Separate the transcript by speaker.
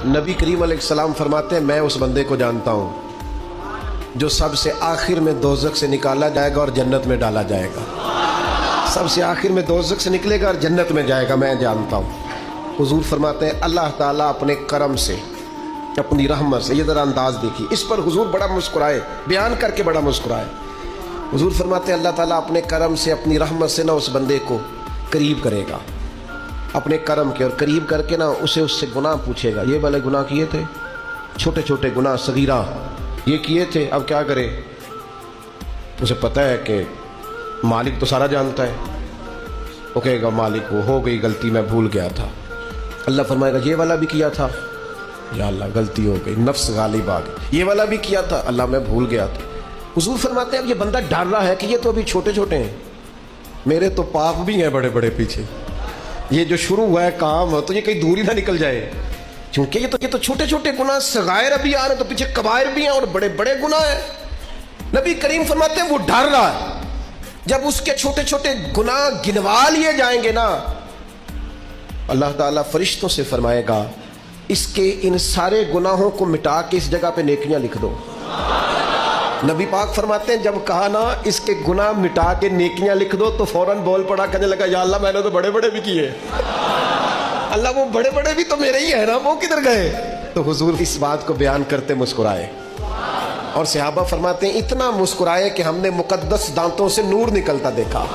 Speaker 1: नबी करीम अलैहिस्सलाम फरमाते हैं मैं उस बंदे को जानता हूँ जो सबसे आखिर में दोज़ख से निकाला जाएगा और जन्नत में डाला जाएगा। सबसे आखिर में दोज़ख से निकलेगा और जन्नत में जाएगा, मैं जानता हूँ। हुजूर फरमाते हैं अल्लाह ताला अपने करम से, अपनी रहमत से, ये ज़रा अंदाज देखिए, इस पर हुजूर बड़ा मुस्कुराए, बयान करके बड़ा मुस्कुराए। हुजूर फरमाते हैं अल्लाह ताला अपने करम से, अपनी रहमत से ना उस बंदे को करीब करेगा, अपने करम के, और करीब करके ना उससे गुनाह पूछेगा। ये वाले गुनाह किए थे, छोटे छोटे गुनाह सगीरा ये किए थे, अब क्या करे? उसे पता है कि मालिक तो सारा जानता है। वो कहेगा मालिक वो हो गई गलती, मैं भूल गया था। अल्लाह फरमाएगा ये वाला भी किया था, या अल्लाह गलती हो गई, नफ्स गालिब आ गई। ये वाला भी किया था, अल्लाह मैं भूल गया था। हुजूर फरमाते हैं अब ये बंदा डर रहा है कि ये तो अभी छोटे छोटे हैं, मेरे तो पाप भी हैं बड़े बड़े पीछे, ये जो शुरू हुआ है काम तो ये कहीं दूर ही ना निकल जाए, क्योंकि ये तो छोटे छोटे गुनाह सगायर अभी आ रहे हैं, तो पीछे कबायर भी हैं और बड़े बड़े गुनाह हैं। नबी करीम फरमाते हैं वो डर रहा है, जब उसके छोटे छोटे गुनाह गिनवा लिए जाएंगे ना, अल्लाह ताला फरिश्तों से फरमाएगा इसके इन सारे गुनाहों को मिटा के इस जगह पे नेकियां लिख दो। नबी पाक फरमाते हैं जब कहा ना इसके गुनाह मिटा के नेकियां लिख दो, तो फौरन बोल पड़ा, कहने लगा या अल्लाह मैंने तो बड़े बड़े भी किए। अल्लाह वो बड़े बड़े भी तो मेरे ही है ना, वो किधर गए? तो हुजूर इस बात को बयान करते मुस्कुराए, और सहाबा फरमाते हैं इतना मुस्कुराए कि हमने मुकद्दस दांतों से नूर निकलता देखा।